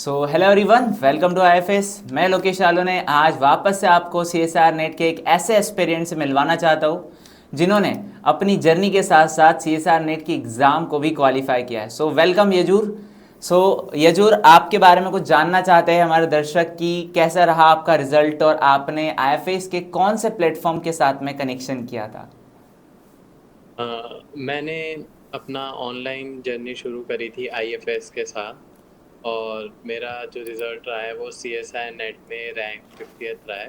Hello everyone, welcome to IFS. मैं लोकेश आलो ने आज वापस से आपको सीएसआर नेट के एक ऐसे एस्पिरेंट से मिलवाना चाहता हूँ जिन्होंने अपनी जर्नी के साथ साथ सीएसआर नेट की एग्ज़ाम को भी क्वालिफाई किया है। वेलकम यजूर। यजूर, आपके बारे में कुछ जानना चाहते हैं हमारे दर्शक कि कैसा रहा आपका रिजल्ट और आपने आईएफएस के कौन से प्लेटफॉर्म के साथ में कनेक्शन किया था। मैंने अपना ऑनलाइन जर्नी शुरू करी थी आईएफएस के साथ। और मेरा जो रिज़ल्ट रहा है वो सीएसआई नेट में रैंक 50th रहा है।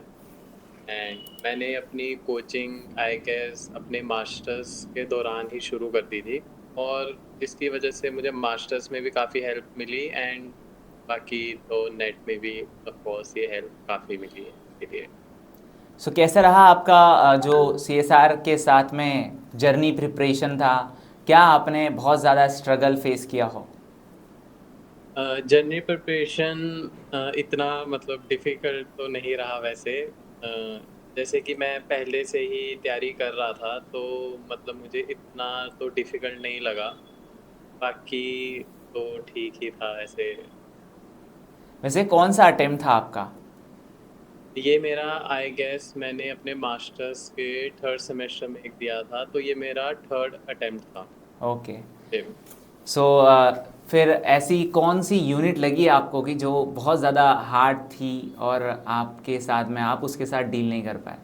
एंड मैंने अपनी कोचिंग आई गेस अपने मास्टर्स के दौरान ही शुरू कर दी थी, और जिसकी वजह से मुझे मास्टर्स में भी काफ़ी हेल्प मिली, एंड बाकी तो नेट में भी ऑफ कोर्स ये हेल्प काफ़ी मिली है इसके लिए। कैसा रहा आपका जो सीएसआर के साथ में जर्नी प्रिपरेशन था? क्या आपने बहुत ज़्यादा स्ट्रगल फेस किया हो? जर्नी प्रिपरेशन इतना मतलब डिफ़िकल्ट तो नहीं रहा वैसे। जैसे कि मैं पहले से ही तैयारी कर रहा था, तो मतलब मुझे इतना तो डिफ़िकल्ट नहीं लगा। बाकी तो ठीक ही था ऐसे। वैसे कौन सा अटेम्प्ट था आपका? ये मेरा आई गेस मैंने अपने मास्टर्स के 3rd सेमेस्टर में एक दिया था, तो ये मेरा 3rd अटेम्प्ट था। ओके। सेम। सो फिर ऐसी कौन सी यूनिट लगी आपको कि जो बहुत ज़्यादा हार्ड थी और आपके साथ में आप उसके साथ डील नहीं कर पाए?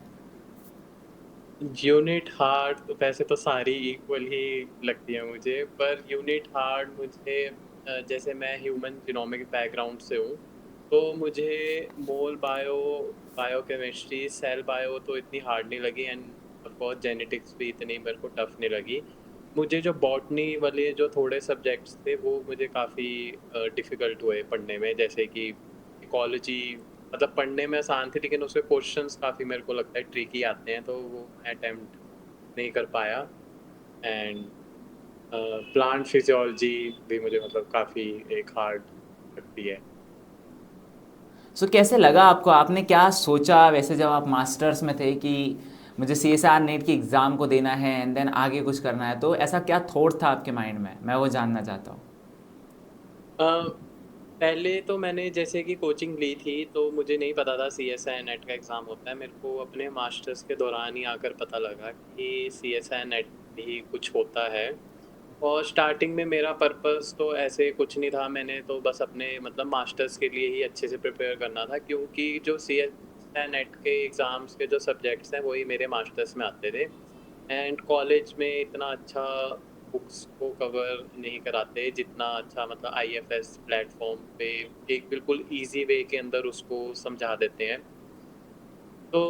यूनिट हार्ड तो वैसे तो सारी इक्वल ही लगती है मुझे, पर यूनिट हार्ड मुझे जैसे मैं ह्यूमन जीनोमिक बैकग्राउंड से हूँ, तो मुझे मोल बायो, बायोकेमिस्ट्री, सेल बायो तो इतनी हार्ड नहीं लगी, एंड ऑफ कोर्स जेनेटिक्स भी इतनी मेरे को टफ नहीं लगी। मुझे जो बॉटनी वाले जो थोड़े सब्जेक्ट्स थे वो मुझे काफ़ी डिफ़िकल्ट हुए पढ़ने में, जैसे कि इकोलॉजी। मतलब पढ़ने में आसान थी, लेकिन उसके क्वेश्चंस काफ़ी मेरे को लगता है ट्रिकी आते हैं, तो वो मैं अटेम्प्ट नहीं कर पाया। एंड प्लांट फिजियोलॉजी भी मुझे मतलब काफ़ी एक हार्ड लगती है। कैसे लगा आपको? आपने क्या सोचा वैसे जब आप मास्टर्स में थे कि मुझे सीएसआर नेट की एग्ज़ाम को देना है एंड देन आगे कुछ करना है, तो ऐसा क्या थॉट था आपके माइंड में? मैं वो जानना चाहता हूँ। अ, पहले तो मैंने जैसे कि कोचिंग ली थी, तो मुझे नहीं पता था सीएसआई नेट का एग्ज़ाम होता है। मेरे को अपने मास्टर्स के दौरान ही आकर पता लगा कि सीएसआई नेट भी कुछ होता है। और स्टार्टिंग में मेरा पर्पस तो ऐसे कुछ नहीं था, मैंने तो बस अपने मतलब मास्टर्स के लिए ही अच्छे से प्रिपेयर करना था, क्योंकि जो सीएसई नेट के एग्ज़ाम्स के जो सब्जेक्ट्स हैं वही मेरे मास्टर्स में आते थे। एंड कॉलेज में इतना अच्छा बुक्स को कवर नहीं कराते जितना अच्छा मतलब आईएफएस प्लेटफॉर्म पे एक बिल्कुल इजी वे के अंदर उसको समझा देते हैं। तो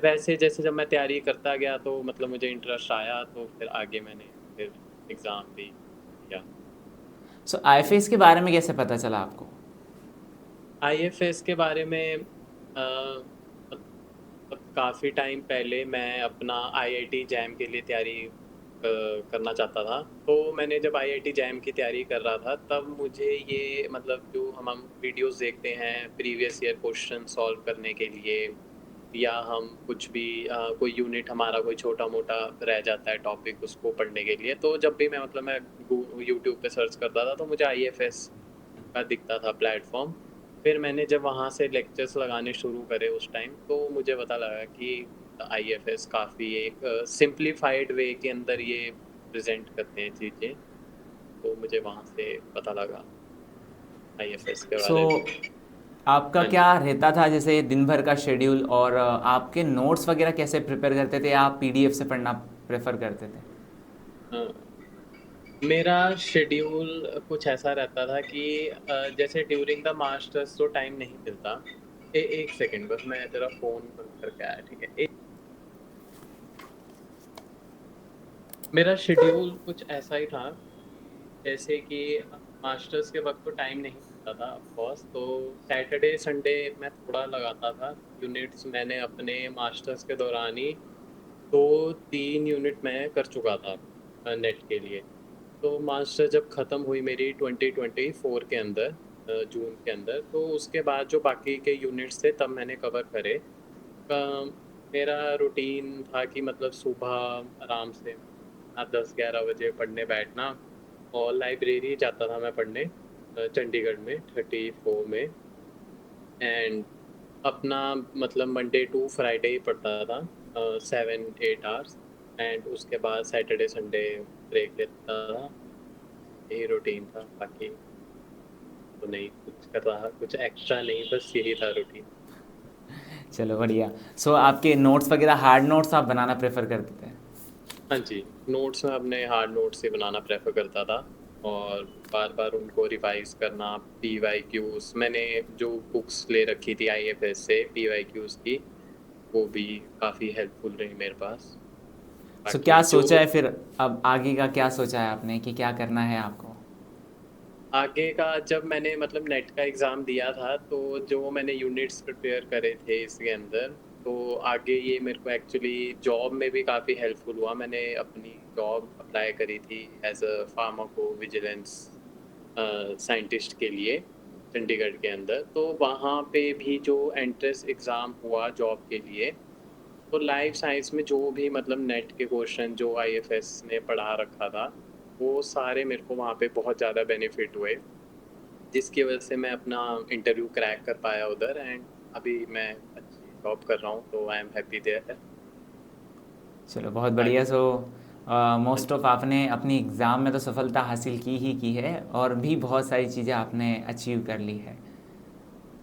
वैसे जैसे जब मैं तैयारी करता गया तो मतलब मुझे इंटरेस्ट आया, तो फिर आगे मैंने फिर एग्ज़ाम भी दिया। आईएफएस के बारे में कैसे पता चला आपको? आईएफएस के बारे में काफ़ी टाइम पहले मैं अपना आईआईटी जैम के लिए तैयारी करना चाहता था। तो मैंने जब आईआईटी जैम की तैयारी कर रहा था, तब मुझे ये मतलब जो हम वीडियोस देखते हैं प्रीवियस ईयर क्वेश्चन सॉल्व करने के लिए, या हम कुछ भी कोई यूनिट हमारा कोई छोटा-मोटा रह जाता है टॉपिक उसको पढ़ने के लिए, तो जब भी मैं मतलब मैं यूट्यूब पे सर्च करता था तो मुझे आईएफएस का दिखता था प्लेटफ़ॉर्म। फिर मैंने जब वहाँ से लेक्चर्स लगाने शुरू करे उस टाइम, तो मुझे पता लगा कि आईएफएस काफ़ी एक सिम्प्लिफाइड वे के अंदर ये प्रेज़ेंट करते हैं चीज़ें, तो मुझे वहाँ से पता लगा आईएफएस के सो बारे में। आपका हाँ क्या जी। रहता था जैसे दिन भर का शेड्यूल, और आपके नोट्स वगैरह कैसे प्रिपेयर करते थे, या आप पीडीएफ से पढ़ना प्रेफर करते थे? अ, मेरा शेड्यूल कुछ ऐसा रहता था कि जैसे ड्यूरिंग द मास्टर्स तो टाइम नहीं मिलता। एक सेकंड बस मैं ज़रा फ़ोन बंद करके आया, ठीक है? मेरा शेड्यूल कुछ ऐसा ही था, जैसे कि मास्टर्स के वक़्त तो टाइम नहीं मिलता था ऑफ कोर्स, तो सैटरडे, संडे मैं थोड़ा लगाता था। यूनिट्स मैंने अपने मास्टर्स के दौरान ही 2-3 यूनिट मैं कर चुका था नेट के लिए। तो मास्टर जब ख़त्म हुई मेरी 2024 के अंदर, जून के अंदर, तो उसके बाद जो बाकी के यूनिट्स थे तब मैंने कवर करे। मेरा रूटीन था कि मतलब सुबह आराम से 10-11 बजे पढ़ने बैठना, और लाइब्रेरी जाता था मैं पढ़ने। चंडीगढ़ में 34 में। एंड अपना मतलब मंडे टू फ्राइडे ही पढ़ता था 7-8 आवर्स। एंड उसके बाद सैटरडे संडे ब्रेक लेता था। यही रूटीन था, बाकी तो नहीं कुछ कर रहा, कुछ एक्स्ट्रा नहीं, बस यही था रूटीन। चलो बढ़िया। सो आपके नोट्स वगैरह हार्ड नोट्स आप बनाना प्रेफर करते थे? हाँ जी, नोट्स में अपने हार्ड नोट्स ही बनाना प्रेफर करता था और बार बार उनको रिवाइज करना। PYQs मैंने जो बुक्स ले रखी थी IFS से PYQs की, वो भी काफ़ी हेल्पफुल रही मेरे पास। सो क्या बाकी जो सोचा है फिर, अब आगे का क्या सोचा है आपने कि क्या करना है आपको? आगे का, जब मैंने मतलब नेट का एग्ज़ाम दिया था तो जो मैंने यूनिट्स प्रिपेयर करे थे इसके अंदर, तो आगे ये मेरे को एक्चुअली जॉब में भी काफ़ी हेल्पफुल हुआ। मैंने अपनी जॉब अप्लाई करी थी एज अ फार्माकोविजिलेंस साइंटिस्ट के लिए चंडीगढ़ के अंदर। तो वहाँ पे भी जो एंट्रेंस एग्ज़ाम हुआ जॉब के लिए, तो लाइफ साइंस में जो भी मतलब नेट के क्वेश्चन जो IFS ने पढ़ा रखा था, वो सारे मेरे को वहाँ पे बहुत ज़्यादा बेनिफिट हुए, जिसकी वजह से मैं अपना इंटरव्यू क्रैक कर पाया उधर। एंड अभी मैं अच्छी जॉब कर रहा हूँ, तो आई एम हैप्पी देयर। चलो बहुत बढ़िया। बाकी सो हाँ मोस्ट जी। ऑफ आपने अपनी एग्ज़ाम में तो सफलता हासिल की ही की है, और भी बहुत सारी चीज़ें आपने अचीव कर ली है।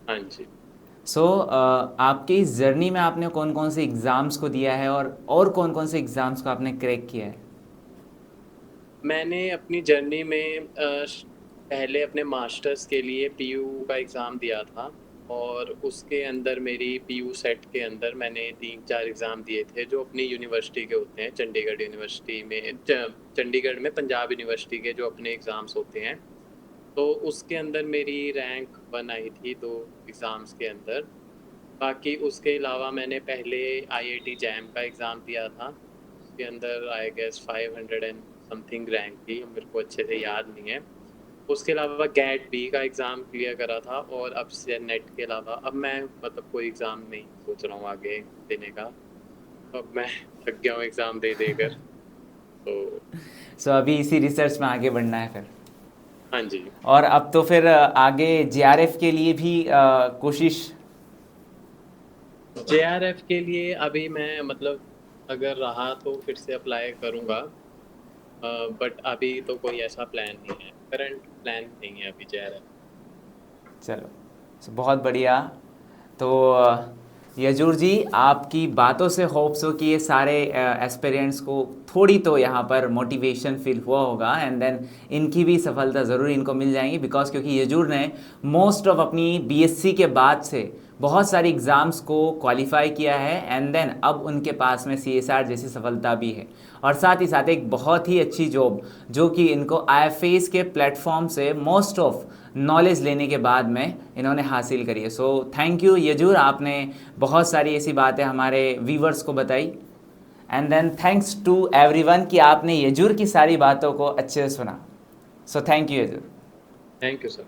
हाँ जी। सो आपके इस जर्नी में आपने कौन कौन से एग्ज़ाम्स को दिया है, और कौन कौन से एग्ज़ाम्स को आपने क्रैक किया है? मैंने अपनी जर्नी में पहले अपने मास्टर्स के लिए PU का एग्ज़ाम दिया था, और उसके अंदर मेरी PU सेट के अंदर मैंने 3-4 एग्ज़ाम दिए थे जो अपनी यूनिवर्सिटी के होते हैं। चंडीगढ़ यूनिवर्सिटी में चंडीगढ़ में पंजाब यूनिवर्सिटी के जो अपने एग्ज़ाम्स होते हैं, तो उसके अंदर मेरी रैंक 1 आई थी 2 एग्ज़ाम्स के अंदर। बाकी उसके अलावा मैंने पहले IIT जैम का एग्ज़ाम दिया था, उसके अंदर I guess 500 and something rank थी, मेरे को अच्छे से याद नहीं है। उसके अलावा गेट बी का एग्ज़ाम क्लियर करा था, और अब से नेट के अलावा अब मैं मतलब कोई एग्ज़ाम नहीं सोच रहा हूँ आगे देने का। अब मैं थक गया हूँ एग्ज़ाम दे देकर। तो सो अभी इसी रिसर्च में आगे बढ़ना है फिर। हाँ जी। और अब तो फिर आगे JRF के लिए भी कोशिश। JRF के लिए अभी मैं मतलब अगर रहा तो फिर से अप्लाई करूँगा, बट अभी तो कोई ऐसा प्लान नहीं है, करंट प्लान नहीं है अभी JRF। चलो, सो बहुत बढ़िया। तो यजूर जी, आपकी बातों से होप्स हो कि ये सारे एस्पिरेंट्स को थोड़ी तो यहाँ पर मोटिवेशन फील हुआ होगा, एंड देन इनकी भी सफलता ज़रूर इनको मिल जाएंगी, बिकॉज क्योंकि यजूर ने मोस्ट ऑफ अपनी BSc के बाद से बहुत सारी एग्ज़ाम्स को क्वालिफाई किया है, एंड देन अब उनके पास में CSR जैसी सफलता भी है, और साथ ही साथ एक बहुत ही अच्छी जॉब जो कि इनको IFAs के प्लेटफॉर्म से मोस्ट ऑफ नॉलेज लेने के बाद में इन्होंने हासिल करी है। सो थैंक यू यजूर, आपने बहुत सारी ऐसी बातें हमारे व्यूवर्स को बताई, and then thanks to everyone कि आपने यजूर की सारी बातों को अच्छे से सुना। So thank you Yajur. Thank you sir.